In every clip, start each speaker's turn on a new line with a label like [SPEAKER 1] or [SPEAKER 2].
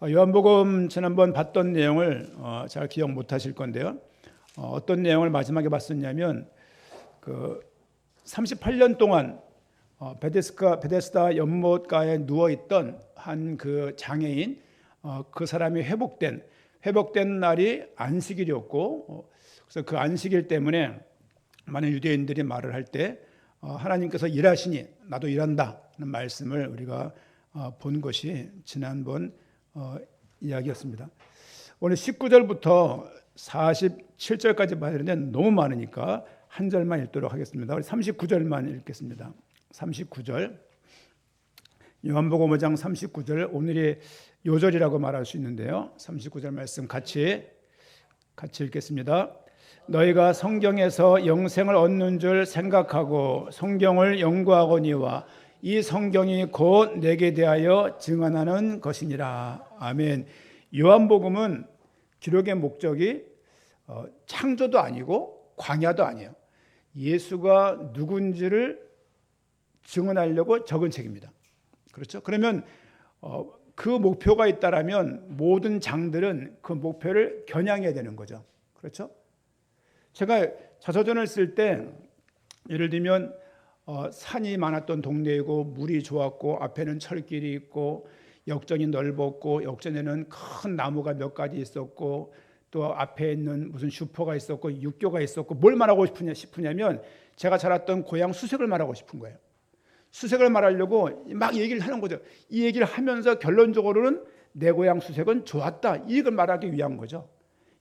[SPEAKER 1] 요한복음 지난번 봤던 내용을 잘 기억 못하실 건데요. 어떤 내용을 마지막에 봤었냐면 그 38년 동안 베데스다 연못가에 누워 있던 한 그 장애인, 그 사람이 회복된 날이 안식일이었고, 그래서 그 안식일 때문에 많은 유대인들이 말을 할 때 하나님께서 일하시니 나도 일한다는 말씀을 우리가 본 것이 지난번 이야기였습니다. 오늘 19절부터 47절까지 봐야 되는데 너무 많으니까 한 절만 읽도록 하겠습니다. 우리 39절만 읽겠습니다. 39절, 요한복음 5장 39절, 오늘이 요절이라고 말할 수 있는데요. 39절 말씀 같이 읽겠습니다. 너희가 성경에서 영생을 얻는 줄 생각하고 성경을 연구하거니와 이 성경이 곧 내게 대하여 증언하는 것이니라. 아멘. 요한복음은 기록의 목적이 창조도 아니고 광야도 아니에요. 예수가 누군지를 증언하려고 적은 책입니다. 그렇죠? 그러면 그 목표가 있다라면 모든 장들은 그 목표를 겨냥해야 되는 거죠. 그렇죠? 제가 자서전을 쓸 때 예를 들면 산이 많았던 동네이고 물이 좋았고 앞에는 철길이 있고 역전이 넓었고 역전에는 큰 나무가 몇 가지 있었고 또 앞에 있는 무슨 슈퍼가 있었고 육교가 있었고 뭘 말하고 싶으냐면 제가 자랐던 고향 수색을 말하고 싶은 거예요. 수색을 말하려고 막 얘기를 하는 거죠. 이 얘기를 하면서 결론적으로는 내 고향 수색은 좋았다, 이걸 말하기 위한 거죠.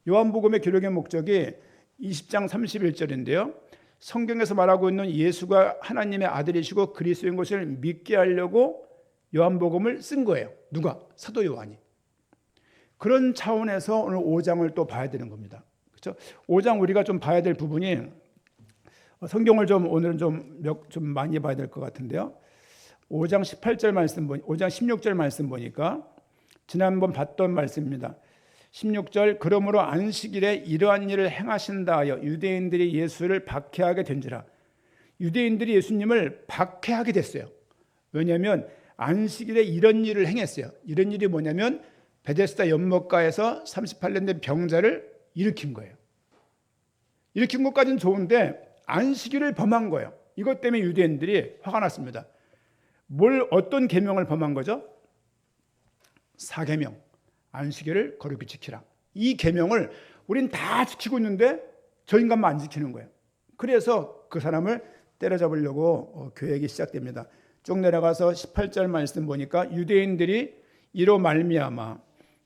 [SPEAKER 1] 요한복음의 기록의 목적이 20장 31절인데요. 성경에서 말하고 있는 예수가 하나님의 아들이시고 그리스도인 것을 믿게 하려고 요한복음을 쓴 거예요. 누가? 사도 요한이. 그런 차원에서 오늘 5장을 또 봐야 되는 겁니다. 그렇죠? 5장 우리가 좀 봐야 될 부분이 성경을 오늘은 좀 많이 봐야 될 것 같은데요. 5장 18절 말씀 5장 16절 말씀 보니까 지난번 봤던 말씀입니다. 16절, 그러므로 안식일에 이러한 일을 행하신다 하여 유대인들이 예수를 박해하게 된지라. 유대인들이 예수님을 박해하게 됐어요. 왜냐하면 안식일에 이런 일을 행했어요. 이런 일이 뭐냐면 베데스다 연못가에서 38년 된 병자를 일으킨 거예요. 일으킨 것까지는 좋은데 안식일을 범한 거예요. 이것 때문에 유대인들이 화가 났습니다. 어떤 계명을 범한 거죠? 4계명. 안식일을 거룩히 지키라. 이 계명을 우린 다 지키고 있는데 저 인간만 안 지키는 거예요. 그래서 그 사람을 때려잡으려고 계획이 시작됩니다. 쭉 내려가서 18절 말씀 보니까 유대인들이 이로 말미암아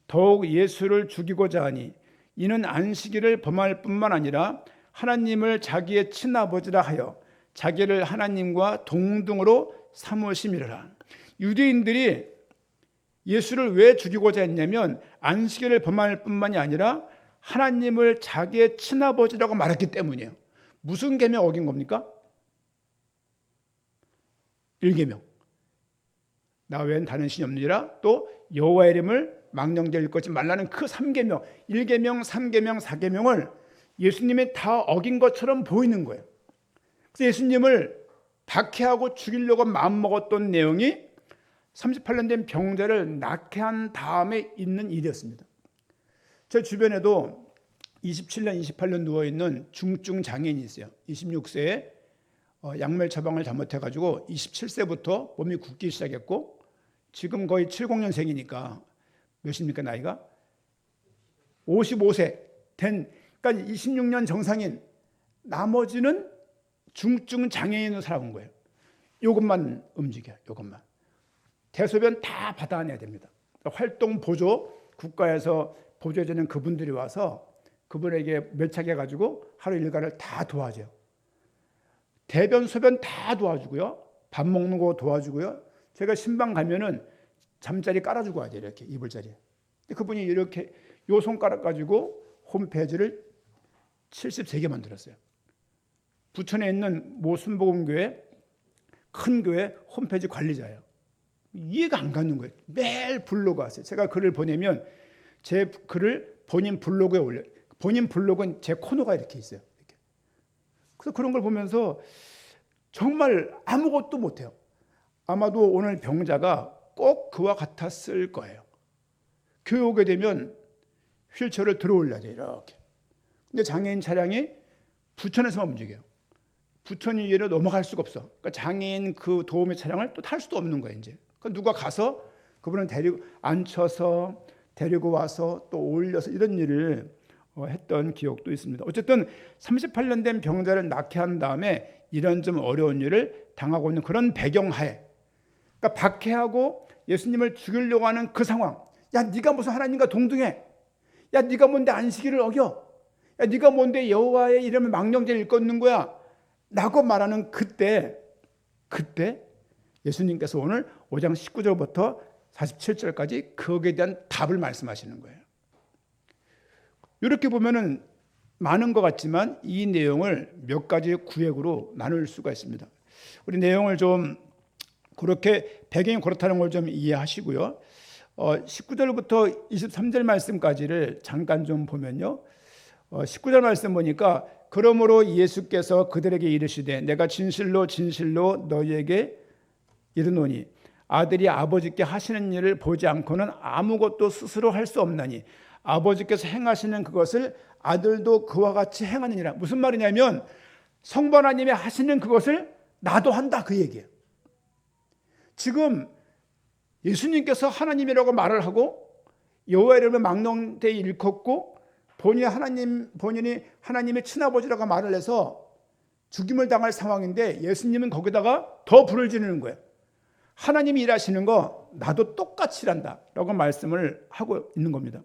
[SPEAKER 1] 더욱 예수를 죽이고자 하니 이는 안식일을 범할 뿐만 아니라 하나님을 자기의 친아버지라 하여 자기를 하나님과 동등으로 삼으심이라. 유대인들이 예수를 왜 죽이고자 했냐면 안식일을 범할 뿐만이 아니라 하나님을 자기의 친아버지라고 말했기 때문이에요. 무슨 계명 어긴 겁니까? 1계명. 나 외엔 다른 신이 없느니라. 또 여호와의 이름을 망령되이 읽지 말라는 그 3계명, 1계명, 3계명, 4계명을 예수님이 다 어긴 것처럼 보이는 거예요. 그래서 예수님을 박해하고 죽이려고 마음먹었던 내용이 38년 된 병자를 낫게 한 다음에 있는 일이었습니다. 제 주변에도 27년, 28년 누워있는 중증 장애인이 있어요. 26세에 약물 처방을 잘못해가지고 27세부터 몸이 굳기 시작했고 지금 거의 70년생이니까 몇입니까 나이가? 55세 된, 그러니까 26년 정상인, 나머지는 중증 장애인으로 살아온 거예요. 이것만 움직여요. 이것만. 대소변 다 받아내야 됩니다. 활동 보조, 국가에서 보조해주는 그분들이 와서 그분에게 밀착해가지고 하루 일과를 다 도와줘요. 대변, 소변 다 도와주고요. 밥 먹는 거 도와주고요. 제가 신방 가면은 잠자리 깔아주고 와야 돼요. 이렇게 이불 자리에. 그분이 이렇게 요 손가락 가지고 홈페이지를 73개 만들었어요. 부천에 있는 모 순복음교회 큰 교회 홈페이지 관리자예요. 이해가 안 가는 거예요. 매일 블로그 하세요. 제가 글을 보내면 제 글을 본인 블로그에 올려요. 본인 블로그는 제 코너가 이렇게 있어요. 이렇게. 그래서 그런 걸 보면서 정말 아무것도 못해요. 아마도 오늘 병자가 꼭 그와 같았을 거예요. 교회 오게 되면 휠체어를 들어 올려야 돼, 이렇게. 근데 장애인 차량이 부천에서만 움직여요. 부천 위로 넘어갈 수가 없어. 그러니까 장애인 그 도움의 차량을 또 탈 수도 없는 거예요, 이제. 그러니까 누가 가서 그분을 데리고 앉혀서 데리고 와서 또 올려서 이런 일을 했던 기억도 있습니다. 어쨌든 38년 된 병자를 낳게 한 다음에 이런 좀 어려운 일을 당하고 있는 그런 배경하에, 그러니까 박해하고 예수님을 죽이려고 하는 그 상황. 야, 네가 무슨 하나님과 동등해? 야, 네가 뭔데 안식일을 어겨? 야, 네가 뭔데 여호와의 이름을 망령죄를 일컫는 거야? 라고 말하는 그때 예수님께서 오늘 5장 19절부터 47절까지 거기에 대한 답을 말씀하시는 거예요. 이렇게 보면은 많은 것 같지만 이 내용을 몇 가지 구획으로 나눌 수가 있습니다. 우리 내용을 좀 그렇게 배경이 그렇다는 걸 좀 이해하시고요. 19절부터 23절 말씀까지를 잠깐 좀 보면요. 19절 말씀 보니까 그러므로 예수께서 그들에게 이르시되 내가 진실로 진실로 너희에게 이르노니 아들이 아버지께 하시는 일을 보지 않고는 아무것도 스스로 할 수 없나니 아버지께서 행하시는 그것을 아들도 그와 같이 행하느니라. 무슨 말이냐면 성부 하나님이 하시는 그것을 나도 한다, 그 얘기예요. 지금 예수님께서 하나님이라고 말을 하고 여호와 이름을 망령되이 일컫고 본인이 하나님의 친아버지라고 말을 해서 죽임을 당할 상황인데 예수님은 거기다가 더 불을 지르는 거예요. 하나님이 일하시는 거 나도 똑같이 일한다 라고 말씀을 하고 있는 겁니다.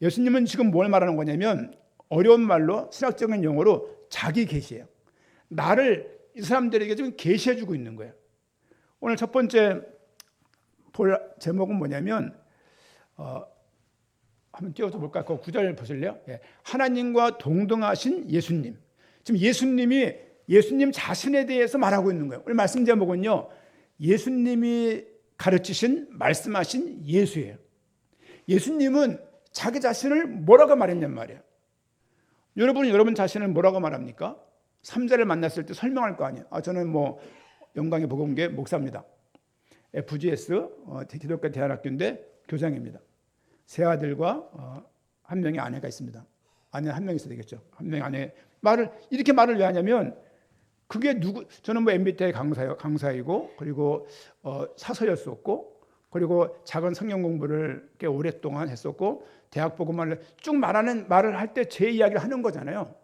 [SPEAKER 1] 예수님은 지금 뭘 말하는 거냐면 어려운 말로 신학적인 용어로 자기 계시예요. 나를 이 사람들에게 지금 계시해 주고 있는 거예요. 오늘 첫 번째 볼 제목은 뭐냐면 한번 띄워서 볼까요? 그 9절 보실래요? 예. 하나님과 동등하신 예수님. 지금 예수님 자신에 대해서 말하고 있는 거예요. 오늘 말씀 제목은요, 예수님이 가르치신 말씀하신 예수예요. 예수님은 자기 자신을 뭐라고 말했냔 말이에요. 여러분은 여러분 자신을 뭐라고 말합니까? 3자를 만났을 때 설명할 거 아니에요. 저는 영광의 복음교회 목사입니다. FGS 기독교 대안학교인데 교장입니다. 세 아들과 한 명의 아내가 있습니다. 아내 한 명 있어야 되겠죠. 한 명의 아내 이렇게 말을 왜 하냐면 그게 저는 MBTI 강사이고 그리고 사서였었고 그리고 작은 성경 공부를 꽤 오랫동안 했었고 대학 복음을 쭉 말을 할 때 제 이야기를 하는 거잖아요.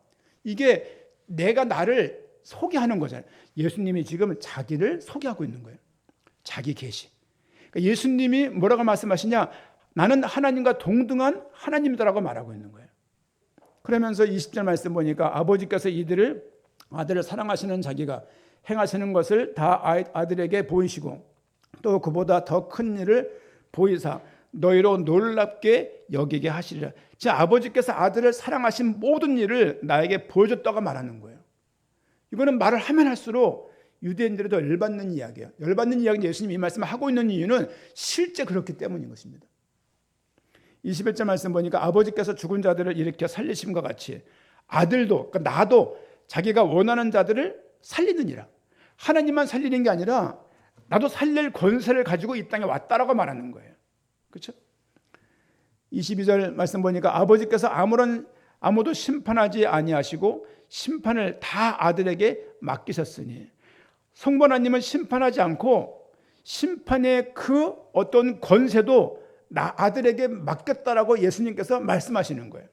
[SPEAKER 1] 이게 내가 나를 소개하는 거잖아요. 예수님이 지금 자기를 소개하고 있는 거예요. 자기 계시. 그러니까 예수님이 뭐라고 말씀하시냐? 나는 하나님과 동등한 하나님이다라고 말하고 있는 거예요. 그러면서 20절 말씀 보니까 아버지께서 아들을 사랑하시는 자기가 행하시는 것을 다 아들에게 보이시고 또 그보다 더 큰 일을 보이사 너희로 놀랍게 여기게 하시리라. 즉 아버지께서 아들을 사랑하신 모든 일을 나에게 보여줬다고 말하는 거예요. 이거는 말을 하면 할수록 유대인들이 더 열받는 이야기예요. 열받는 이야기는 예수님이 이 말씀을 하고 있는 이유는 실제 그렇기 때문인 것입니다. 21절 말씀 보니까 아버지께서 죽은 자들을 일으켜 살리심과 같이 아들도, 그러니까 나도 자기가 원하는 자들을 살리느니라. 하나님만 살리는 게 아니라 나도 살릴 권세를 가지고 이 땅에 왔다라고 말하는 거예요. 그렇죠? 22절 말씀 보니까 아버지께서 아무도 심판하지 아니하시고 심판을 다 아들에게 맡기셨으니 성부 하나님은 심판하지 않고 심판의 그 어떤 권세도 아들에게 맡겼다라고 예수님께서 말씀하시는 거예요.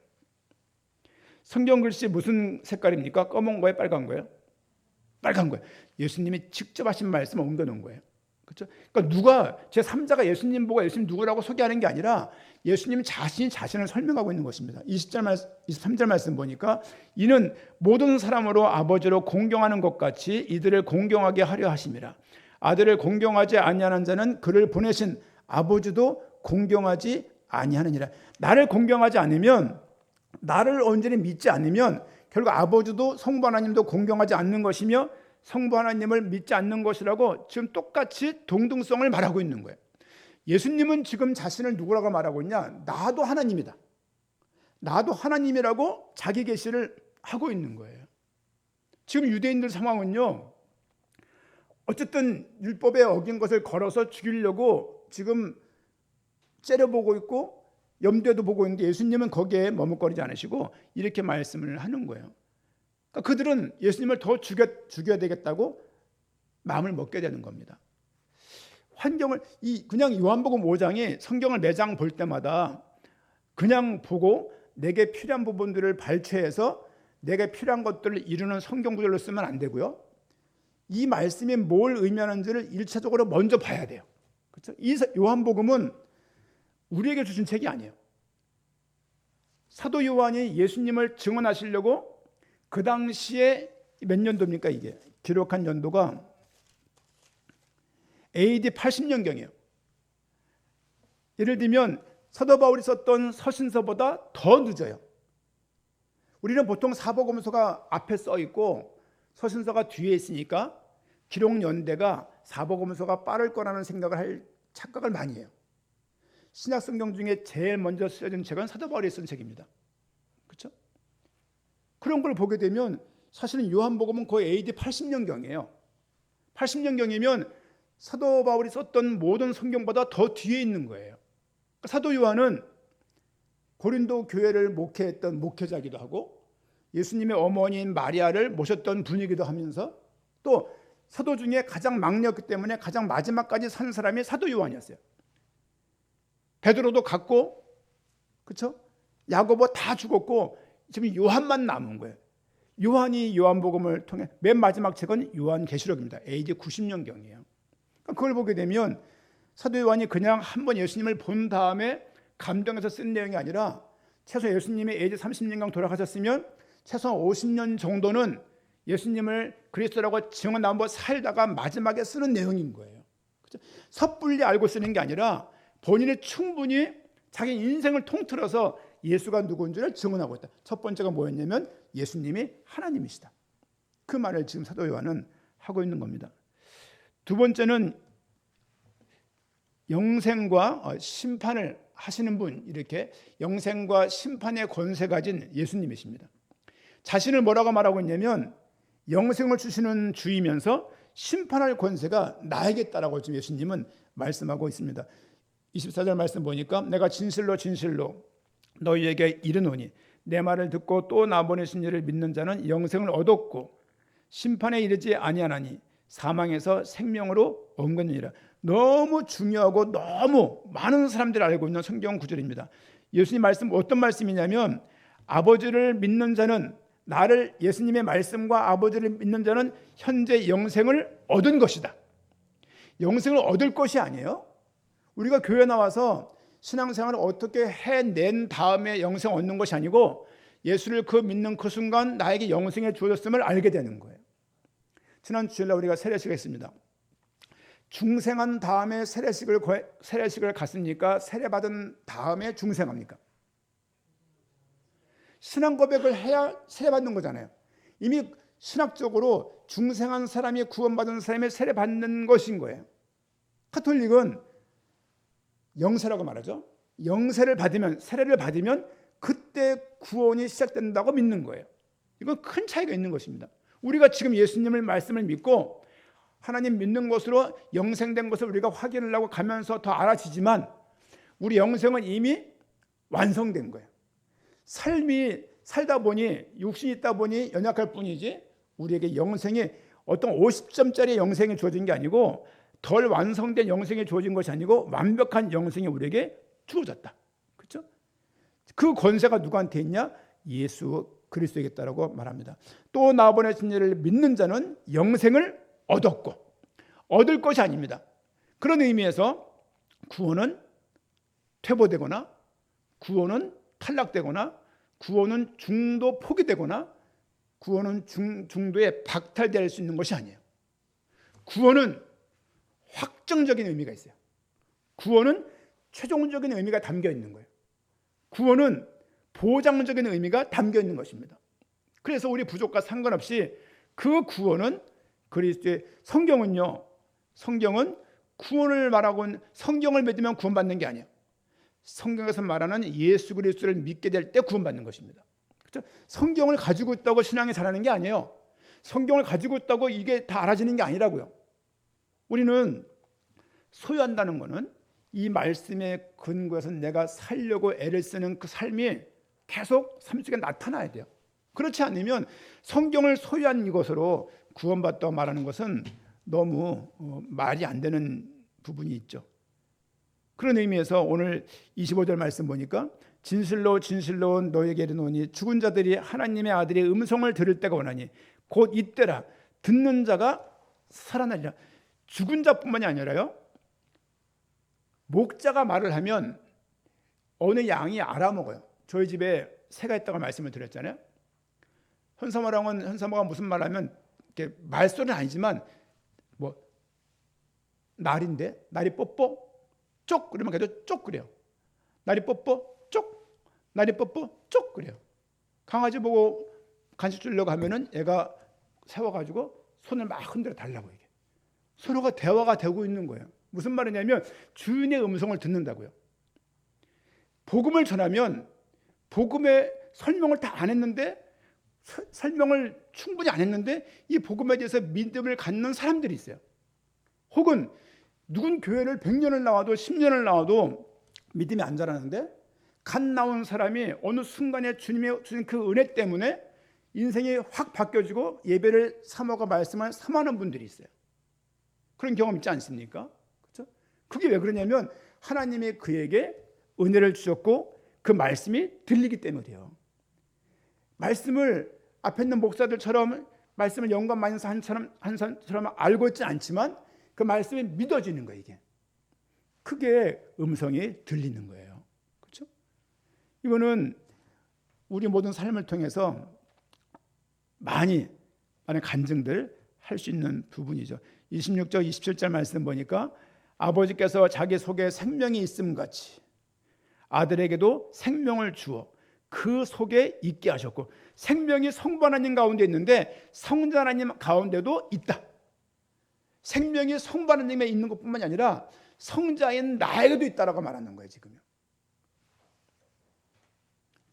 [SPEAKER 1] 성경 글씨 무슨 색깔입니까? 검은 거예요? 빨간 거예요? 빨간 거예요. 예수님이 직접 하신 말씀을 옮겨놓은 거예요. 그렇죠? 그러니까 누가 제3자가 예수님 보고 예수님 누구라고 소개하는 게 아니라 예수님 자신이 자신을 설명하고 있는 것입니다. 23절 말씀 보니까 이는 모든 사람으로 아버지로 공경하는 것 같이 이들을 공경하게 하려 하심이라. 아들을 공경하지 아니하는 자는 그를 보내신 아버지도 공경하지 아니하느니라. 나를 공경하지 않으면, 나를 온전히 믿지 않으면 결국 아버지도 성부 하나님도 공경하지 않는 것이며 성부 하나님을 믿지 않는 것이라고 지금 똑같이 동등성을 말하고 있는 거예요. 예수님은 지금 자신을 누구라고 말하고 있냐? 나도 하나님이다. 나도 하나님이라고 자기 계시를 하고 있는 거예요. 지금 유대인들 상황은요, 어쨌든 율법에 어긴 것을 걸어서 죽이려고 지금 째려보고 있고 염두에도 보고 있는데 예수님은 거기에 머뭇거리지 않으시고 이렇게 말씀을 하는 거예요. 그러니까 그들은 예수님을 더 죽여야 되겠다고 마음을 먹게 되는 겁니다. 환경을 그냥 요한복음 5장이 성경을 매장 볼 때마다 그냥 보고 내게 필요한 부분들을 발췌해서 내게 필요한 것들을 이루는 성경 구절로 쓰면 안 되고요. 이 말씀이 뭘 의미하는지를 1차적으로 먼저 봐야 돼요. 그렇죠? 이 요한복음은 우리에게 주신 책이 아니에요. 사도 요한이 예수님을 증언하시려고 그 당시에 몇 년도입니까? 이게 기록한 연도가 AD 80년경이에요. 예를 들면 사도 바울이 썼던 서신서보다 더 늦어요. 우리는 보통 사복음서가 앞에 써 있고 서신서가 뒤에 있으니까 기록 연대가 사복음서가 빠를 거라는 착각을 많이 해요. 신약 성경 중에 제일 먼저 쓰여진 책은 사도 바울이 쓴 책입니다. 그렇죠? 그런 걸 보게 되면 사실은 요한복음은 거의 AD 80년경이에요. 80년경이면 사도 바울이 썼던 모든 성경보다 더 뒤에 있는 거예요. 사도 요한은 고린도 교회를 목회했던 목회자이기도 하고 예수님의 어머니인 마리아를 모셨던 분이기도 하면서 또 사도 중에 가장 막내였기 때문에 가장 마지막까지 산 사람이 사도 요한이었어요. 베드로도 갔고, 그렇죠? 야고보 다 죽었고 지금 요한만 남은 거예요. 요한이 요한복음을 통해 맨 마지막 책은 요한계시록입니다. AD 90년경이에요. 그걸 보게 되면 사도 요한이 그냥 한번 예수님을 본 다음에 감동해서 쓴 내용이 아니라 최소 예수님이 AD 30년경 돌아가셨으면 최소 50년 정도는 예수님을 그리스도라고 증언하고 살다가 마지막에 쓰는 내용인 거예요. 그렇죠? 섣불리 알고 쓰는 게 아니라 본인이 충분히 자기 인생을 통틀어서 예수가 누군지를 증언하고 있다. 첫 번째가 뭐였냐면 예수님이 하나님이시다. 그 말을 지금 사도 요한은 하고 있는 겁니다. 두 번째는 영생과 심판을 하시는 분, 이렇게 영생과 심판의 권세 가진 예수님이십니다. 자신을 뭐라고 말하고 있냐면 영생을 주시는 주이면서 심판할 권세가 나에게 있다라고 지금 예수님은 말씀하고 있습니다. 24절 말씀 보니까 내가 진실로 진실로 너희에게 이르노니 내 말을 듣고 또 나 보내신 이를 믿는 자는 영생을 얻었고 심판에 이르지 아니하나니 사망에서 생명으로 옮겼느니라. 너무 중요하고 너무 많은 사람들이 알고 있는 성경 구절입니다. 예수님 말씀 어떤 말씀이냐면 아버지를 믿는 자는 나를 예수님의 말씀과 아버지를 믿는 자는 현재 영생을 얻은 것이다. 영생을 얻을 것이 아니에요. 우리가 교회 나와서 신앙생활을 어떻게 해낸 다음에 영생 얻는 것이 아니고 예수를 믿는 그 순간 나에게 영생이 주어졌음을 알게 되는 거예요. 지난 주일날 우리가 세례식을 했습니다. 중생한 다음에 세례식을 갔습니까? 세례받은 다음에 중생합니까? 신앙 고백을 해야 세례받는 거잖아요. 이미 신학적으로 중생한 사람이 구원받은 사람이 세례받는 것인 거예요. 가톨릭은 영세라고 말하죠. 영세를 받으면, 세례를 받으면 그때 구원이 시작된다고 믿는 거예요. 이건 큰 차이가 있는 것입니다. 우리가 지금 예수님의 말씀을 믿고 하나님 믿는 것으로 영생된 것을 우리가 확인을 하고 가면서 더 알아지지만 우리 영생은 이미 완성된 거예요. 삶이 살다 보니 육신이 있다 보니 연약할 뿐이지 우리에게 영생이 어떤 50점짜리 영생이 주어진 게 아니고 덜 완성된 영생이 주어진 것이 아니고 완벽한 영생이 우리에게 주어졌다. 그렇죠? 그 권세가 누구한테 있냐? 예수 그리스도에게 있다라고 말합니다. 또 나 보내신 이를 믿는 자는 영생을 얻었고 얻을 것이 아닙니다. 그런 의미에서 구원은 퇴보되거나 구원은 탈락되거나 구원은 중도 포기되거나 구원은 중도에 박탈될 수 있는 것이 아니에요. 구원은 확정적인 의미가 있어요. 구원은 최종적인 의미가 담겨 있는 거예요. 구원은 보장적인 의미가 담겨 있는 것입니다. 그래서 우리 부족과 상관없이 그 구원은 그리스도의 성경은 구원을 말하고 성경을 믿으면 구원받는 게 아니에요. 성경에서 말하는 예수 그리스도를 믿게 될 때 구원받는 것입니다. 그렇죠? 성경을 가지고 있다고 신앙이 자라는 게 아니에요. 성경을 가지고 있다고 이게 다 알아지는 게 아니라고요. 우리는 소유한다는 것은 이 말씀에 근거해서 내가 살려고 애를 쓰는 그 삶이 계속 삶 속에 나타나야 돼요. 그렇지 않으면 성경을 소유한 이것으로 구원받다고 말하는 것은 너무 말이 안 되는 부분이 있죠. 그런 의미에서 오늘 25절 말씀 보니까 진실로 진실로 너에게 이르노니 죽은 자들이 하나님의 아들의 음성을 들을 때가 오나니 곧 이때라. 듣는 자가 살아나리라. 죽은 자뿐만이 아니라요, 목자가 말을 하면 어느 양이 알아먹어요. 저희 집에 새가 있다고 말씀을 드렸잖아요. 현사모가 무슨 말하면 이렇게 말소리는 아니지만 뭐 날인데 날이 뽀뽀 쪽 그러면 계속 쪽 그래요. 날이 뽀뽀 쪽, 날이 뽀뽀 쪽 그래요. 강아지 보고 간식 주려고 하면은 애가 세워가지고 손을 막 흔들어 달라고. 이게 서로가 대화가 되고 있는 거예요. 무슨 말이냐면 주인의 음성을 듣는다고요. 복음을 전하면 복음의 설명을 다 안 했는데, 설명을 충분히 안 했는데 이 복음에 대해서 믿음을 갖는 사람들이 있어요. 혹은 누군 교회를 100년을 나와도 10년을 나와도 믿음이 안 자라는데 갓 나온 사람이 어느 순간에 주님의 주신 그 은혜 때문에 인생이 확 바뀌어지고 예배를 사모가 말씀을 사모하는 분들이 있어요. 그런 경험 있지 않습니까? 그렇죠? 그게 왜 그러냐면 하나님이 그에게 은혜를 주셨고 그 말씀이 들리기 때문이에요. 말씀을 앞에 있는 목사들처럼 말씀을 영감 많이 한 사람처럼 알고 있지 않지만 그 말씀이 믿어지는 거예요. 이게 크게 음성이 들리는 거예요. 그렇죠? 이거는 우리 모든 삶을 통해서 많은 간증들 할 수 있는 부분이죠. 26절 27절 말씀 보니까 아버지께서 자기 속에 생명이 있음 같이 아들에게도 생명을 주어 그 속에 있게 하셨고, 생명이 성부 하나님 가운데 있는데 성자 하나님 가운데도 있다. 생명이 성부 하나님에 있는 것뿐만이 아니라 성자인 나에게도 있다라고 말하는 거예요. 지금요.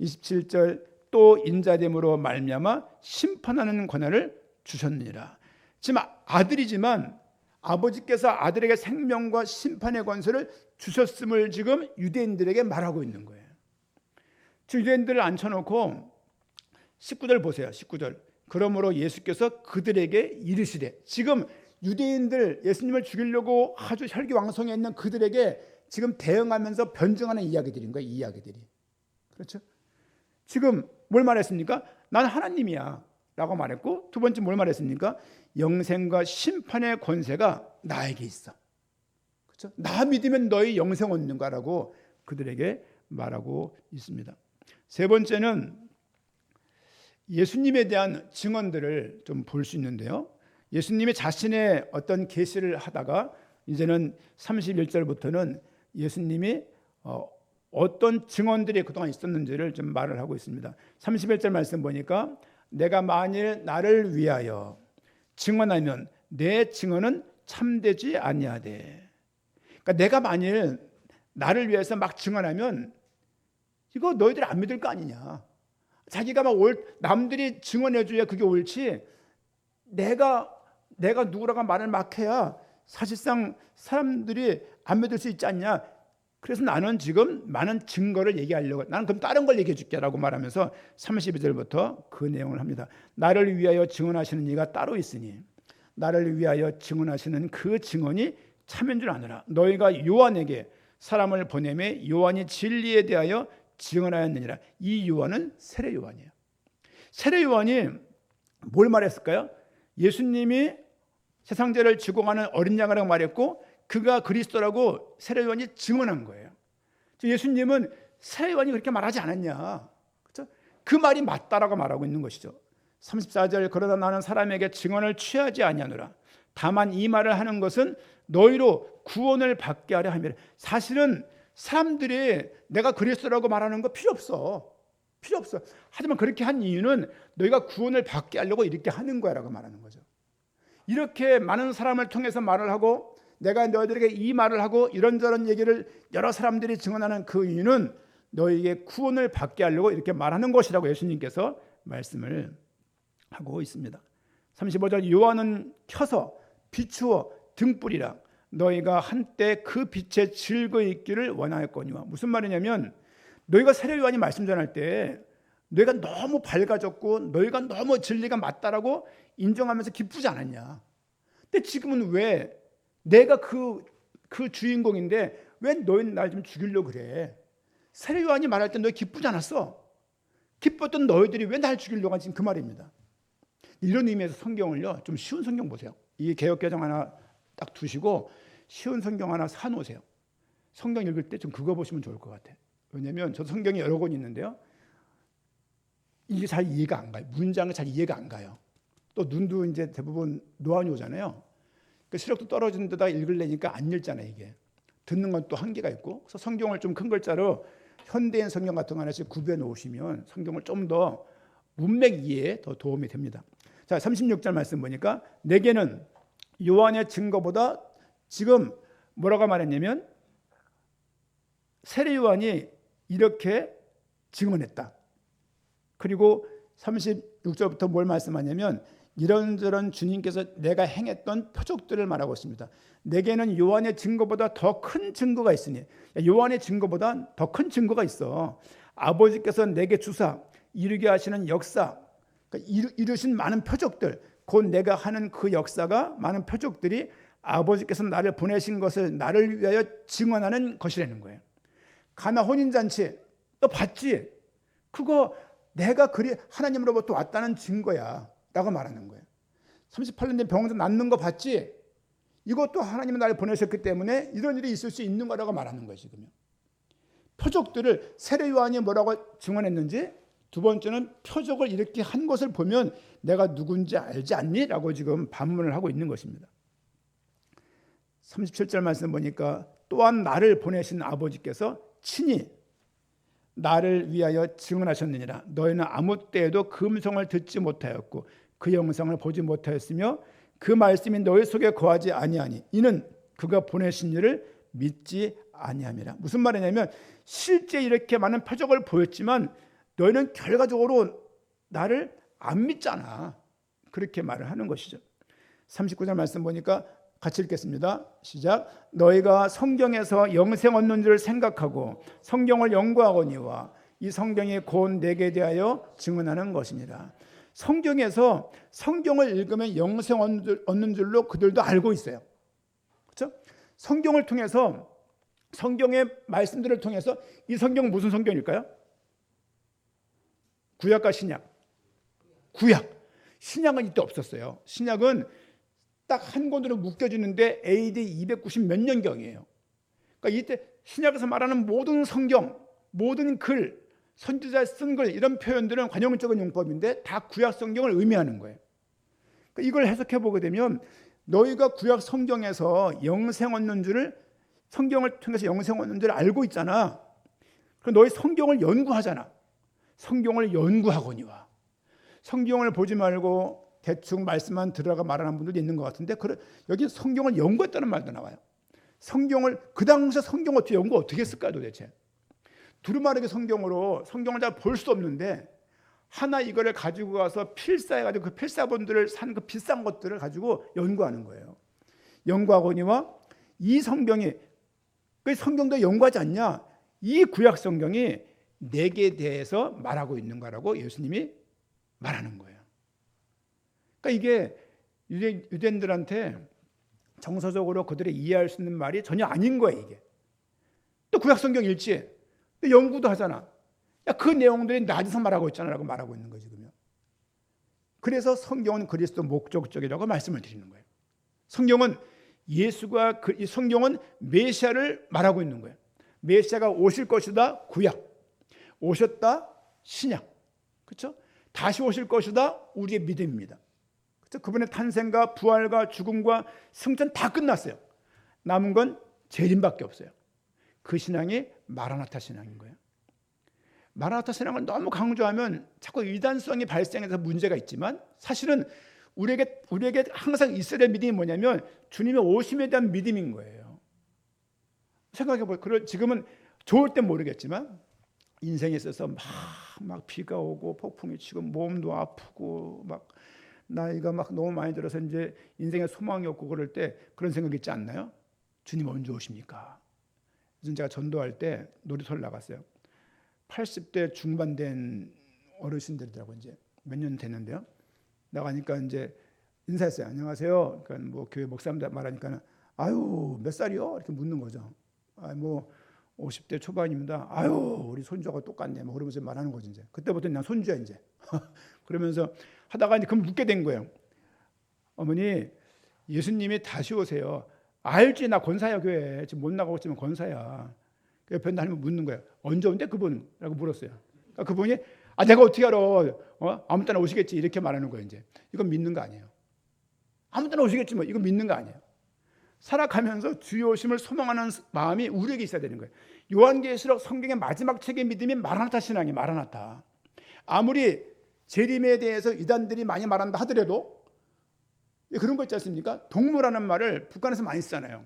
[SPEAKER 1] 27절 또 인자됨으로 말미암아 심판하는 권한을 주셨느니라. 지금 아들이지만 아버지께서 아들에게 생명과 심판의 권세를 주셨음을 지금 유대인들에게 말하고 있는 거예요. 즉 유대인들을 앉혀놓고 19절 보세요. 19절 그러므로 예수께서 그들에게 이르시되, 지금 유대인들 예수님을 죽이려고 아주 혈기왕성해 있는 그들에게 지금 대응하면서 변증하는 이야기들인 거예요. 이 이야기들이. 그렇죠? 지금 뭘 말했습니까? 난 하나님이야 라고 말했고, 두 번째 뭘 말했습니까? 영생과 심판의 권세가 나에게 있어. 그렇죠? 나 믿으면 너희 영생 얻는 거라고 그들에게 말하고 있습니다. 세 번째는 예수님에 대한 증언들을 좀 볼 수 있는데요. 예수님이 자신의 어떤 계시를 하다가 이제는 31절부터는 예수님이 어떤 증언들이 그동안 있었는지를 좀 말을 하고 있습니다. 31절 말씀 보니까 내가 만일 나를 위하여 증언하면 내 증언은 참되지 아니하되. 그러니까 내가 만일 나를 위해서 막 증언하면 이거 너희들이 안 믿을 거 아니냐. 자기가 막 남들이 증언해줘야 그게 옳지, 내가 누구라고 말을 막 해야 사실상 사람들이 안 믿을 수 있지 않냐. 그래서 나는 지금 많은 증거를 얘기하려고, 나는 그럼 다른 걸 얘기해 줄게 라고 말하면서 32절부터 그 내용을 합니다. 나를 위하여 증언하시는 이가 따로 있으니 나를 위하여 증언하시는 그 증언이 참인 줄 아느라. 너희가 요한에게 사람을 보내매 요한이 진리에 대하여 증언하였느니라. 이 요한은 세례 요한이에요. 세례 요한이 뭘 말했을까요? 예수님이 세상 죄를 지고 가는 어린 양이라고 말했고 그가 그리스도라고 세례 요한이 증언한 거예요. 예수님은 세례 요한이 그렇게 말하지 않았냐. 그렇죠? 그 말이 맞다라고 말하고 있는 것이죠. 34절 그러나 나는 사람에게 증언을 취하지 아니하노라. 다만 이 말을 하는 것은 너희로 구원을 받게 하려 함이라. 사실은 사람들이 내가 그리스도라고 말하는 거 필요 없어. 하지만 그렇게 한 이유는 너희가 구원을 받게 하려고 이렇게 하는 거야 라고 말하는 거죠. 이렇게 많은 사람을 통해서 말을 하고 내가 너희들에게 이 말을 하고 이런저런 얘기를 여러 사람들이 증언하는 그 이유는 너희에게 구원을 받게 하려고 이렇게 말하는 것이라고 예수님께서 말씀을 하고 있습니다. 35절 요한은 켜서 비추어 등불이라 너희가 한때 그 빛에 즐거이 있기를 원하였거니와. 무슨 말이냐면 너희가 세례 요한이 말씀 전할 때 너희가 너무 밝아졌고 너희가 너무 진리가 맞다라고 인정하면서 기쁘지 않았냐. 근데 지금은 왜 내가 그 주인공인데 왜 너희는 날 좀 죽이려고 그래. 세례 요한이 말할 때 너희 기쁘지 않았어. 기뻤던 너희들이 왜 날 죽이려고 하지. 그 말입니다. 이런 의미에서 성경을요, 좀 쉬운 성경 보세요. 이 개역개정 하나 딱 두시고 쉬운 성경 하나 사놓으세요. 성경 읽을 때 좀 그거 보시면 좋을 것 같아요. 왜냐하면 저도 성경이 여러 권 있는데요, 이게 잘 이해가 안 가요. 문장이 잘 이해가 안 가요. 또 눈도 이제 대부분 노안이 오잖아요. 그 시력도 떨어지는 데다 읽으려니까 안 읽잖아요. 이게 듣는 건 또 한계가 있고. 그래서 성경을 좀 큰 글자로 현대인 성경 같은 거 하나씩 구비해 놓으시면 성경을 좀 더 문맥 이해에 더 도움이 됩니다. 자, 36절 말씀 보니까 내게는 요한의 증거보다, 지금 뭐라고 말했냐면 세례 요한이 이렇게 증언했다. 그리고 36절부터 뭘 말씀하냐면 이런저런 주님께서 내가 행했던 표적들을 말하고 있습니다. 내게는 요한의 증거보다 더 큰 증거가 있으니, 요한의 증거보다 더 큰 증거가 있어. 아버지께서 내게 주사 이루게 하시는 역사, 그러니까 이루신 많은 표적들, 곧 내가 하는 그 역사가, 많은 표적들이 아버지께서 나를 보내신 것을 나를 위하여 증언하는 것이라는 거예요. 가나 혼인잔치 너 봤지? 그거 내가 하나님으로부터 왔다는 증거야 라고 말하는 거예요. 38년 된 병원에서 낫는 거 봤지? 이것도 하나님이 나를 보내셨기 때문에 이런 일이 있을 수 있는 거라고 말하는 거예요. 지금요. 표적들을 세례 요한이 뭐라고 증언했는지, 두 번째는 표적을 이렇게 한 것을 보면 내가 누군지 알지 않니? 라고 지금 반문을 하고 있는 것입니다. 37절 말씀 보니까 또한 나를 보내신 아버지께서 친히 나를 위하여 증언하셨느니라. 너희는 아무 때에도 그 음성을 듣지 못하였고 그 영상을 보지 못하였으며 그 말씀이 너희 속에 거하지 아니하니 이는 그가 보내신 이를 믿지 아니함이라. 무슨 말이냐면 실제 이렇게 많은 표적을 보였지만 너희는 결과적으로 나를 안 믿잖아. 그렇게 말을 하는 것이죠. 39절 말씀 보니까 같이 읽겠습니다. 시작. 너희가 성경에서 영생 얻는 줄 생각하고 성경을 연구하거니와 이 성경이 곧 내게 대하여 증언하는 것이니라. 성경에서 성경을 읽으면 영생 얻는 줄로 그들도 알고 있어요. 그렇죠? 성경을 통해서, 성경의 말씀들을 통해서, 이 성경은 무슨 성경일까요? 구약과 신약. 구약. 신약은 이때 없었어요. 신약은 딱 한 권으로 묶여지는데 AD 290 몇 년경이에요. 그러니까 이때 신약에서 말하는 모든 성경, 모든 글, 선지자 쓴 글, 이런 표현들은 관용적인 용법인데 다 구약 성경을 의미하는 거예요. 그러니까 이걸 해석해 보게 되면 너희가 구약 성경에서 영생 얻는 줄을, 성경을 통해서 영생 얻는 줄을 알고 있잖아. 그럼 너희 성경을 연구하잖아. 성경을 연구하거니와. 성경을 보지 말고 대충 말씀만 들어가 말하는 분들도 있는 것 같은데, 여기 성경을 연구했다는 말도 나와요. 성경을, 그 당시에 성경 어떻게 했을까요 도대체? 두루마리기 성경으로 성경을 잘 볼 수 없는데 하나 이거를 가지고 가서 필사해가지고 그 필사본들을 산 그 비싼 것들을 가지고 연구하는 거예요. 연구하거니와 이 성경이, 그 성경도 연구하지 않냐? 이 구약 성경이 내게 대해서 말하고 있는 거라고 예수님이 말하는 거예요. 그러니까 이게 유대인들한테 정서적으로 그들이 이해할 수 있는 말이 전혀 아닌 거예요. 이게 또 구약 성경 읽지, 또 연구도 하잖아. 야, 그 내용들이 나지서 말하고 있잖아라고 말하고 있는 거지. 지금요. 그래서 성경은 그리스도 목적적이라고 말씀을 드리는 거예요. 성경은 이 성경은 메시아를 말하고 있는 거예요. 메시아가 오실 것이다. 구약. 오셨다. 신약. 그렇죠? 다시 오실 것이다. 우리의 믿음입니다. 그렇죠? 그분의 탄생과 부활과 죽음과 승천 다 끝났어요. 남은 건 재림밖에 없어요. 그 신앙이 마라나타 신앙인 거예요. 마라나타 신앙을 너무 강조하면 자꾸 이단성이 발생해서 문제가 있지만, 사실은 우리에게 항상 있어야 될 믿음이 뭐냐면 주님의 오심에 대한 믿음인 거예요. 생각해보세요. 지금은 좋을 땐 모르겠지만 인생에 있어서 막 비가 오고 폭풍이 치고 몸도 아프고 막 나이가 막 너무 많이 들어서 이제 인생에 소망이 없고 그럴 때 그런 생각 있지 않나요? 주님 언제 오십니까? 그래서 제가 전도할 때 놀이터를 나갔어요. 80대 중반 된 어르신들이더라고. 이제 몇 년 됐는데요. 나가니까 이제 인사했어요. 안녕하세요. 그러니까 뭐 교회 목사님들 말하니까는 아유 몇 살이요? 이렇게 묻는 거죠. 뭐 50대 초반입니다. 아유 우리 손주하고 똑같네. 뭐 그러면서 말하는 거지 이제. 그때부터 그냥 손주야 이제. 그러면서 하다가 이제 그럼 묻게 된 거예요. 어머니 예수님이 다시 오세요. 알지 나 권사야 교회. 지금 못 나가고 있지만 권사야. 그 옆에 다니면 묻는 거예요. 언제 온대 그분? 라고 물었어요. 그러니까 그분이 내가 어떻게 알아? 아무 때나 오시겠지 이렇게 말하는 거예요. 이제 이건 믿는 거 아니에요. 아무 때나 오시겠지 뭐 이건 믿는 거 아니에요. 살아가면서 주의 오심을 소망하는 마음이 우리에게 있어야 되는 거예요. 요한계시록 성경의 마지막 책의 믿음이 마라나타 신앙이 마라나타. 아무리 재림에 대해서 이단들이 많이 말한다 하더라도 그런 거 있지 않습니까? 동무라는 말을 북한에서 많이 쓰잖아요.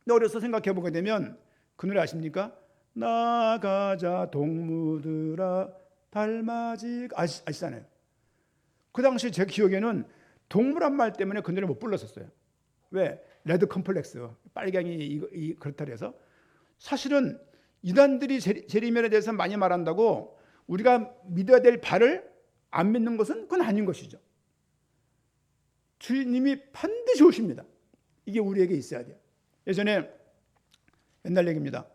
[SPEAKER 1] 근데 어려서 생각해 보게 되면 그 노래 아십니까? 나가자 동무들아 달맞이 아시잖아요. 그 당시 제 기억에는 동무란 말 때문에 그 노래 못 불렀었어요. 왜? 레드 컴플렉스 빨갱이 그렇다 해서 사실은 이단들이 재림에 대해서 많이 말한다고 우리가 믿어야 될 바를 안 믿는 것은 그건 아닌 것이죠. 주님이 반드시 오십니다. 이게 우리에게 있어야 돼요. 예전에 옛날 얘기입니다.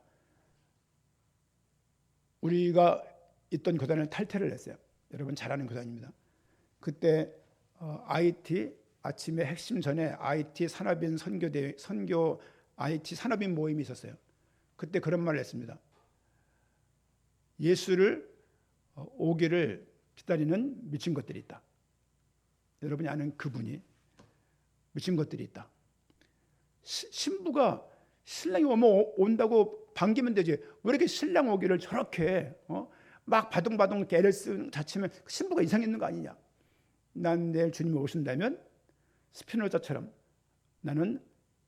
[SPEAKER 1] 우리가 있던 교단을 탈퇴를 했어요. 여러분 잘 아는 교단입니다. 그때 IT 아침에 핵심 전에 IT 산업인 선교 IT 산업인 모임이 있었어요. 그때 그런 말을 했습니다. 예수를 오기를 기다리는 미친 것들이 있다. 여러분이 아는 그분이 미친 것들이 있다. 신부가 신랑이 온다고 반기면 되지. 왜 이렇게 신랑 오기를 저렇게 막 바둥바둥 애를 쓰는 자체면 신부가 이상 있는 거 아니냐. 난 내일 주님이 오신다면 스피노자처럼 나는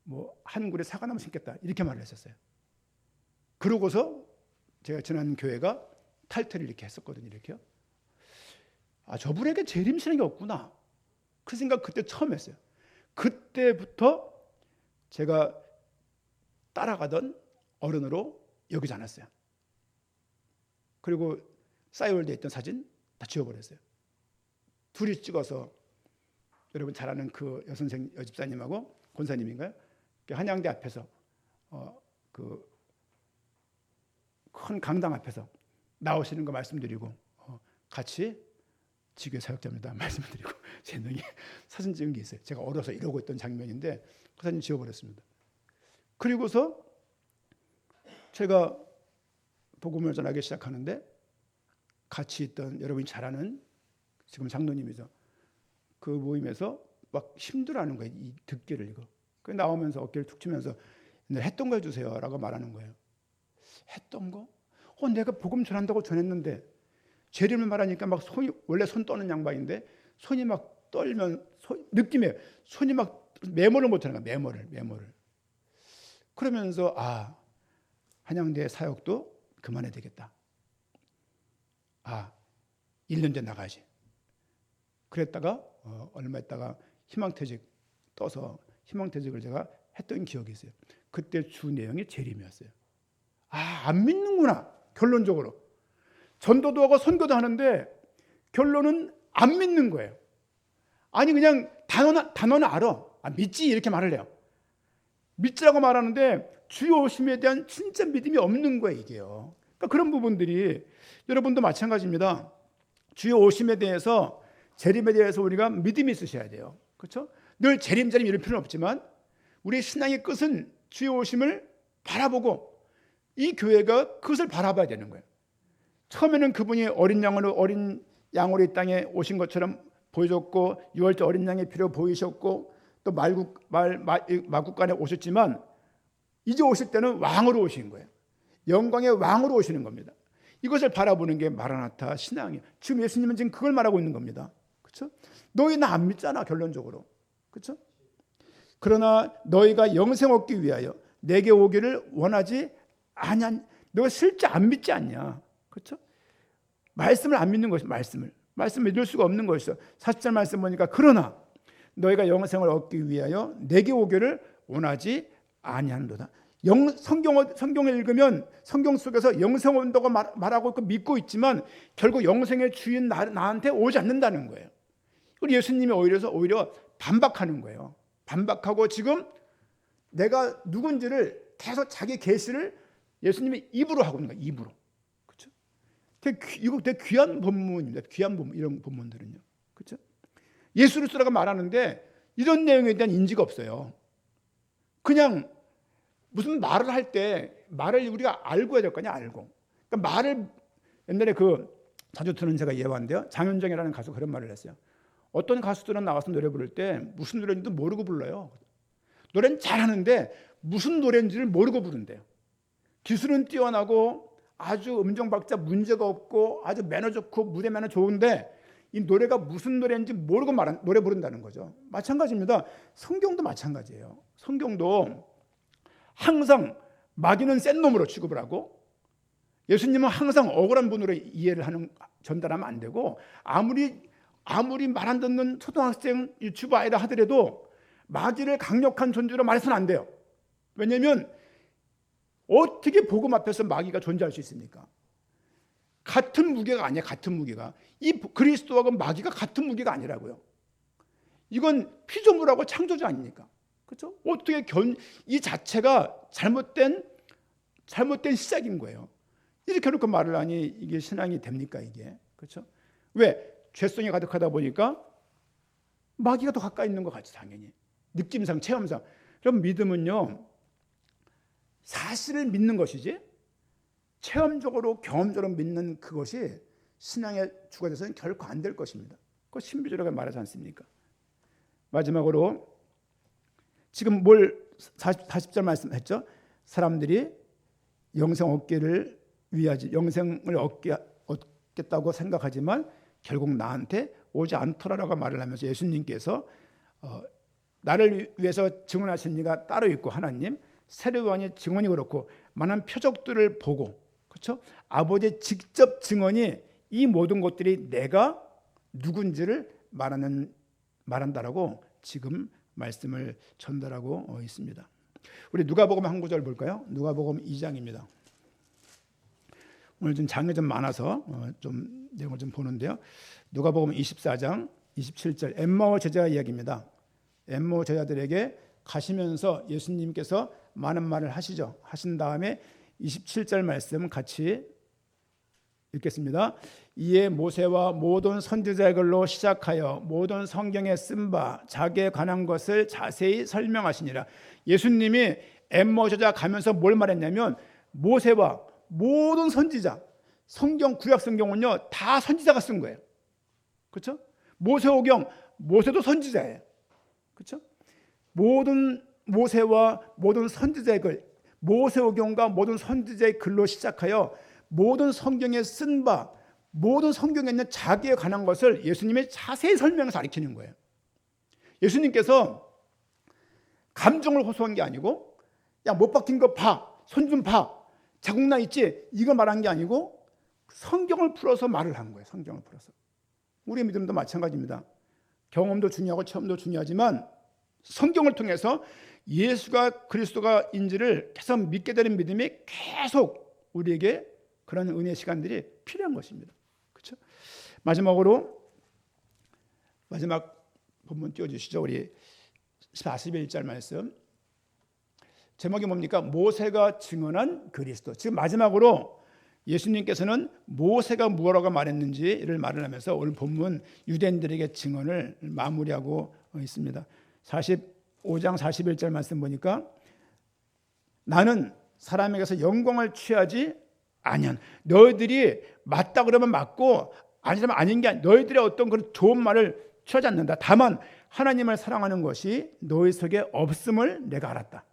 [SPEAKER 1] 뭐 한 굴에 사과나무 심겠다 이렇게 말을 했었어요. 그러고서 제가 지난 교회가 탈퇴를 이렇게 했었거든요. 이렇게요. 저분에게 재림신앙이 없구나. 그 생각 그때 처음 했어요. 그때부터 제가 따라가던 어른으로 여기지 않았어요. 그리고 싸이월드에 있던 사진 다 지워버렸어요. 둘이 찍어서 여러분 잘 아는 그 여집사님하고 권사님인가요? 한양대 앞에서 그 큰 강당 앞에서 나오시는 거 말씀드리고 같이 지교회 사역자입니다 말씀드리고 제 명이 사진 찍은 게 있어요. 제가 어려서 이러고 있던 장면인데 그 사진 지워버렸습니다. 그리고서 제가 복음을 전하기 시작하는데 같이 있던 여러분이 잘 아는 지금 장로님이죠. 그 모임에서 막 힘들어하는 거예요. 이 듣기를 이거. 그 나오면서 어깨를 툭 치면서 했던 거 해주세요라고 말하는 거예요. 했던 거? 내가 복음 전한다고 전했는데 재림을 말하니까 막 손이 원래 손 떠는 양반인데 손이 막 떨면 느낌에 손이 막 메모를 못하는 거야. 메모를. 그러면서 한양대 사역도 그만해야 되겠다. 1년 뒤에 나가야지. 그랬다가 얼마 있다가 희망퇴직 떠서 희망퇴직을 제가 했던 기억이 있어요. 그때 주 내용이 재림이었어요. 안 믿는구나. 결론적으로 전도도 하고 선교도 하는데 결론은 안 믿는 거예요. 그냥 단어는 알아. 믿지 이렇게 말을 해요. 믿지라고 말하는데 주의 오심에 대한 진짜 믿음이 없는 거예요. 이게요. 그러니까 그런 부분들이 여러분도 마찬가지입니다. 주의 오심에 대해서 재림에 대해서 우리가 믿음이 있으셔야 돼요. 그렇죠? 늘 재림 이럴 필요는 없지만 우리 신앙의 끝은 주의 오심을 바라보고 이 교회가 그것을 바라봐야 되는 거예요. 처음에는 그분이 어린 양으로 이 땅에 오신 것처럼 보여줬고 6월절 어린 양의 피로 보이셨고 또 마국간에 오셨지만 이제 오실 때는 왕으로 오신 거예요. 영광의 왕으로 오시는 겁니다. 이것을 바라보는 게 마라나타 신앙이에요. 지금 예수님은 지금 그걸 말하고 있는 겁니다. 그렇죠? 너희 나 안 믿잖아 결론적으로. 그렇죠? 그러나 너희가 영생 얻기 위하여 내게 오기를 원하지 않냐? 너가 실제 안 믿지 않냐? 그렇죠? 말씀을 안 믿는 것이 말씀을 믿을 수가 없는 것이죠. 40절 말씀 보니까 그러나 너희가 영생을 얻기 위하여 내게 오기를 원하지 아니하는도다. 성경을 읽으면 성경 속에서 영생 온다고 말하고 있고 믿고 있지만 결국 영생의 주인 나한테 오지 않는다는 거예요. 우리 예수님이 오히려 반박하는 거예요. 반박하고 지금 내가 누군지를 계속 자기 계시를 예수님이 입으로 하고 있는 거예요. 입으로. 그렇죠? 이거 되게 귀한 본문입니다. 귀한 본문, 이런 본문들은요. 그렇죠? 예수 그리스도라고 말하는데 이런 내용에 대한 인지가 없어요. 그냥 무슨 말을 할 때 말을 우리가 알고 해야 될 거 아니야. 알고. 그러니까 말을 옛날에 자주 듣는 제가 예화인데요. 장윤정이라는 가수가 그런 말을 했어요. 어떤 가수들은 나와서 노래 부를 때 무슨 노래인지도 모르고 불러요. 노래는 잘하는데 무슨 노래인지를 모르고 부른대요. 기술은 뛰어나고 아주 음정 박자 문제가 없고 아주 매너 좋고 무대 매너 좋은데 이 노래가 무슨 노래인지 모르고 노래 부른다는 거죠. 마찬가지입니다. 성경도 마찬가지예요. 성경도 항상 마귀는 센 놈으로 취급을 하고 예수님은 항상 억울한 분으로 전달하면 안 되고 아무리 말 안 듣는 초등학생 유튜브 아이라 하더라도 마귀를 강력한 존재로 말해서는 안 돼요. 왜냐하면 어떻게 복음 앞에서 마귀가 존재할 수 있습니까? 같은 무게가 아니야. 같은 무게가. 이 그리스도하고 마귀가 같은 무게가 아니라고요. 이건 피조물하고 창조주 아닙니까? 그렇죠? 어떻게 이 자체가 잘못된 시작인 거예요. 이렇게 해놓고 말을 하니 이게 신앙이 됩니까 이게? 그렇죠? 왜? 죄성이 가득하다 보니까 마귀가 더 가까이 있는 것 같지 당연히. 느낌상, 체험상. 그럼 믿음은요 사실을 믿는 것이지 체험적으로 경험적으로 믿는 그것이 신앙의 주가 돼서는 결코 안 될 것입니다. 그거 신비주의라고 말하지 않습니까? 마지막으로 지금 40절 말씀했죠. 사람들이 영생을 얻겠다고 생각하지만 결국 나한테 오지 않더라라고 말을 하면서 예수님께서 나를 위해서 증언하신 이가 따로 있고 하나님 세례요한의 증언이 그렇고 많은 표적들을 보고 그렇죠? 아버지의 직접 증언이 이 모든 것들이 내가 누군지를 말한다라고 지금 말씀을 전달하고 있습니다. 우리 누가복음 한 구절 볼까요? 누가복음 2장입니다. 오늘 좀 장이 좀 많아서 좀 내용을 좀 보는데요. 누가복음 24장 27절 엠마오 제자 이야기입니다. 엠마오 제자들에게 가시면서 예수님께서 많은 말을 하신 다음에 27절 말씀 같이 읽겠습니다. 이에 모세와 모든 선지자의 글로 시작하여 모든 성경에 쓴 바 자기에 관한 것을 자세히 설명하시니라. 예수님이 엠마오 제자 가면서 뭘 말했냐면 모세와 모든 선지자, 성경 구약 성경은요 다 선지자가 쓴 거예요. 그렇죠? 모세오경 모세도 선지자예요. 그렇죠? 모든 모세와 모든 선지자의 글, 모세오경과 모든 선지자의 글로 시작하여 모든 성경에 쓴 바, 모든 성경에 있는 자기에 관한 것을 예수님이 자세히 설명해서 가르치는 거예요. 예수님께서 감정을 호소한 게 아니고 야 못 박힌 거 봐, 손 좀 봐, 자국 나 있지 이거 말한 게 아니고 성경을 풀어서 말을 한 거예요. 성경을 풀어서. 우리의 믿음도 마찬가지입니다. 경험도 중요하고 체험도 중요하지만 성경을 통해서 예수가 그리스도가인지를 계속 믿게 되는 믿음이 계속 우리에게 그런 은혜의 시간들이 필요한 것입니다. 그렇죠? 마지막 본문 띄워주시죠. 우리 41절 말씀. 제목이 뭡니까? 모세가 증언한 그리스도. 지금 마지막으로 예수님께서는 모세가 무엇라고 말했는지를 말을 하면서 오늘 본문 유대인들에게 증언을 마무리하고 있습니다. 45장 41절 말씀 보니까 나는 사람에게서 영광을 취하지 아니한 너희들이 맞다 그러면 맞고 아니라면 아닌 게 아니라 너희들의 어떤 그런 좋은 말을 취하지 않는다. 다만 하나님을 사랑하는 것이 너희 속에 없음을 내가 알았다.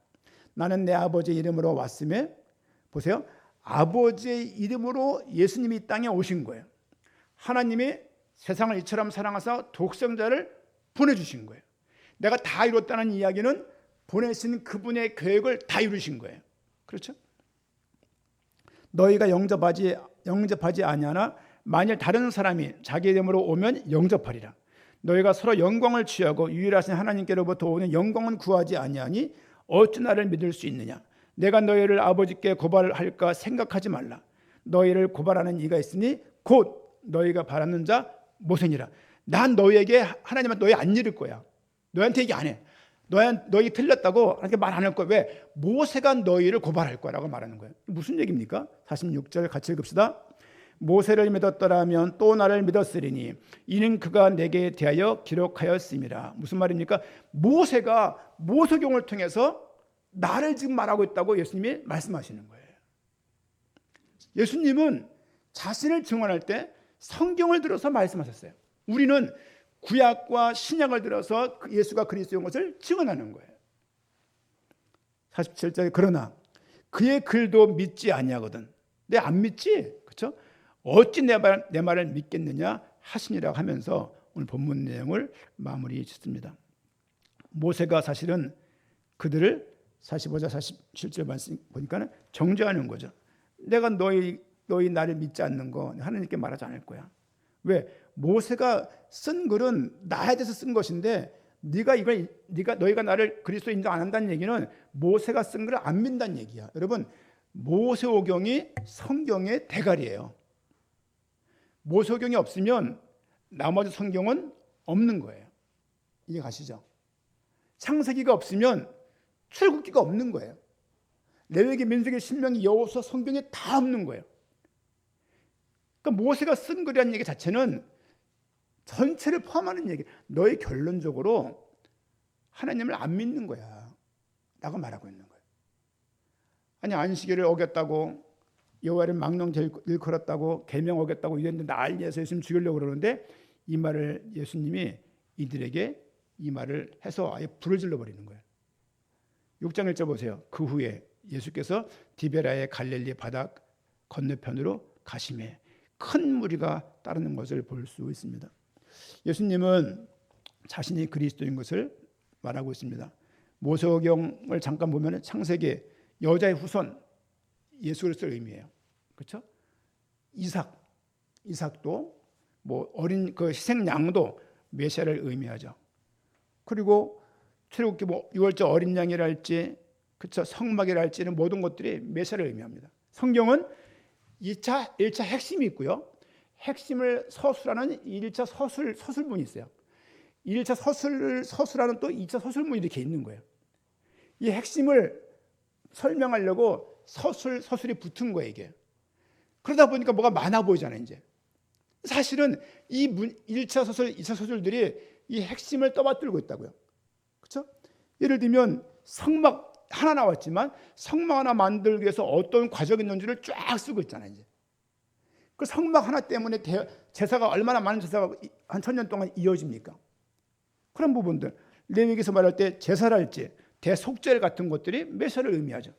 [SPEAKER 1] 나는 내 아버지의 이름으로 왔음에 보세요. 아버지의 이름으로 예수님이 이 땅에 오신 거예요. 하나님이 세상을 이처럼 사랑하사 독생자를 보내주신 거예요. 내가 다 이뤘다는 이야기는 보내신 그분의 계획을 다 이루신 거예요. 그렇죠? 너희가 영접하지 아니하나 만일 다른 사람이 자기 이름으로 오면 영접하리라. 너희가 서로 영광을 취하고 유일하신 하나님께로부터 오는 영광은 구하지 아니하니 어찌 나를 믿을 수 있느냐? 내가 너희를 아버지께 고발할까 생각하지 말라. 너희를 고발하는 이가 있으니 곧 너희가 바라는 자 모세니라. 난 너희에게 하나님은 너희 안 잃을 거야. 너희한테 얘기 안 해. 너희 틀렸다고 이렇게 말 안 할 거야. 왜? 모세가 너희를 고발할 거라고 말하는 거예요. 무슨 얘기입니까? 46절 같이 읽읍시다. 모세를 믿었더라면 또 나를 믿었으리니 이는 그가 내게 대하여 기록하였음이라. 무슨 말입니까? 모세가 모세경을 통해서 나를 지금 말하고 있다고 예수님이 말씀하시는 거예요. 예수님은 자신을 증언할 때 성경을 들어서 말씀하셨어요. 우리는 구약과 신약을 들어서 예수가 그리스도인 것을 증언하는 거예요. 47절에 그러나 그의 글도 믿지 아니하거든. 내 안 믿지? 그렇죠? 어찌 내 말을 믿겠느냐 하시니라 하면서 오늘 본문 내용을 마무리 짓습니다. 모세가 사실은 그들을 45절 47절 말씀 보니까 정죄하는 거죠. 내가 너희 나를 믿지 않는 거 하나님께 말하지 않을 거야. 왜? 모세가 쓴 글은 나에 대해서 쓴 것인데 너희가 나를 그리스도 인정 안 한다는 얘기는 모세가 쓴 글을 안 믿는다는 얘기야. 여러분, 모세오경이 성경의 대가리예요. 모세오경이 없으면 나머지 성경은 없는 거예요. 이해 가시죠? 창세기가 없으면 출애굽기가 없는 거예요. 레위기, 민수기, 신명기, 여호수아, 성경에 다 없는 거예요. 그러니까 모세가 쓴 글이라는 얘기 자체는 전체를 포함하는 얘기. 너희 결론적으로 하나님을 안 믿는 거야 라고 말하고 있는 거예요. 아니, 안식일을 어겼다고, 여호와를 망령 일컬었다고, 계명 어겼다고 이랬는데 난리에서 예수님 죽이려고 그러는데 이 말을 예수님이 이들에게 이 말을 해서 아예 불을 질러버리는 거예요. 6장 1절 보세요. 그 후에 예수께서 디베라의 갈릴리 바다 건너편으로 가시매 큰 무리가 따르는 것을 볼 수 있습니다. 예수님은 자신이 그리스도인 것을 말하고 있습니다. 모세오경을 잠깐 보면 창세기 여자의 후손 예수 그리스도를 의미해요. 그렇죠? 이삭도 뭐 어린 그 희생 양도 메시아를 의미하죠. 그리고 출애굽기 뭐 6월절 어린 양이랄지, 그렇죠? 성막이랄지는 모든 것들이 메시아를 의미합니다. 성경은 1차 핵심이 있고요. 핵심을 서술하는 1차 서술문이 있어요. 1차 서술하는 또 2차 서술문이 이렇게 있는 거예요. 이 핵심을 설명하려고 서술이 붙은 거예요, 이게. 그러다 보니까 뭐가 많아 보이잖아요, 이제. 사실은 이 1차 서술, 2차 서술들이 이 핵심을 떠받들고 있다고요. 그렇죠? 예를 들면 성막 하나 나왔지만 성막 하나 만들기 위해서 어떤 과정이 있는지를 쫙 쓰고 있잖아요, 이제. 그 성막 하나 때문에 제사가 얼마나 많은 제사가 한 1000년 동안 이어집니까? 그런 부분들, 레위기에서 말할 때 제사랄지 대속죄 같은 것들이 메시아를 의미하죠.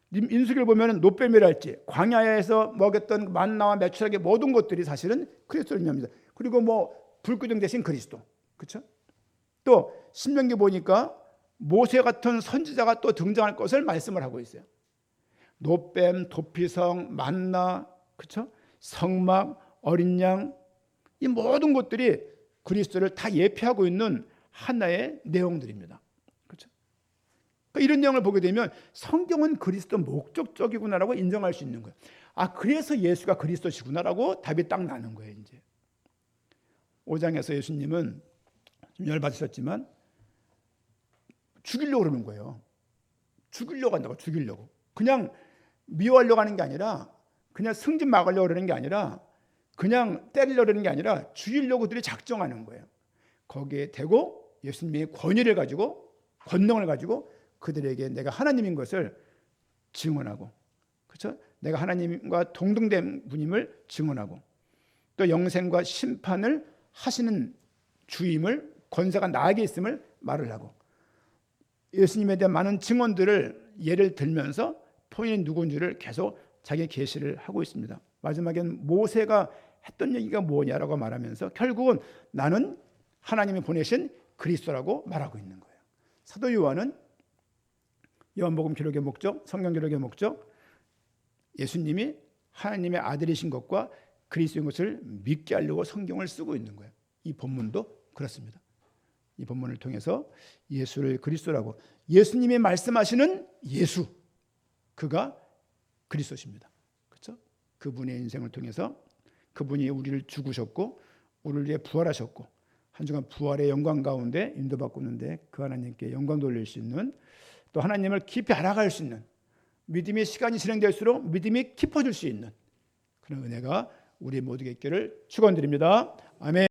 [SPEAKER 1] 민수기를 보면 노뱀이랄지 광야에서 먹였던 만나와 메추라기 모든 것들이 사실은 그리스도를 의미합니다. 그리고 뭐 불기둥 대신 그리스도, 그렇죠? 또 신명기 보니까 모세 같은 선지자가 또 등장할 것을 말씀을 하고 있어요. 노뱀, 도피성, 만나, 그렇죠? 성막, 어린 양, 이 모든 것들이 그리스도를 다 예표하고 있는 하나의 내용들입니다. 그렇죠? 그러니까 이런 내용을 보게 되면 성경은 그리스도 목적적이구나라고 인정할 수 있는 거예요. 아, 그래서 예수가 그리스도시구나라고 답이 딱 나는 거예요, 이제. 5장에서 예수님은 좀 열받으셨지만 죽이려고 그러는 거예요. 죽이려고 한다고, 죽이려고. 그냥 미워하려고 하는 게 아니라, 그냥 승진 막으려고 그러는 게 아니라, 그냥 때리려고 그러는 게 아니라 죽이려고 그들이 작정하는 거예요. 거기에 대고 예수님의 권위를 가지고, 권능을 가지고 그들에게 내가 하나님인 것을 증언하고, 그렇죠? 내가 하나님과 동등된 분임을 증언하고, 또 영생과 심판을 하시는 주임을, 권세가 나에게 있음을 말을 하고, 예수님에 대한 많은 증언들을 예를 들면서 본인이 누군지를 계속 자기 계시를 하고 있습니다. 마지막엔 모세가 했던 얘기가 뭐냐라고 말하면서 결국은 나는 하나님이 보내신 그리스도라고 말하고 있는 거예요. 사도 요한은 요한복음 기록의 목적, 성경 기록의 목적, 예수님이 하나님의 아들이신 것과 그리스도인 것을 믿게 하려고 성경을 쓰고 있는 거예요. 이 본문도 그렇습니다. 이 본문을 통해서 예수를 그리스도라고, 예수님이 말씀하시는 예수, 그가 그리스도십니다. 그렇죠? 그분의 인생을 통해서 그분이 우리를 죽으셨고 우리를 위해 부활하셨고 한 주간 부활의 영광 가운데 인도받고 있는데 그 하나님께 영광 돌릴 수 있는, 또 하나님을 깊이 알아갈 수 있는, 믿음의 시간이 진행될수록 믿음이 깊어질 수 있는 그런 은혜가 우리 모두에게 있기를 축원드립니다. 아멘.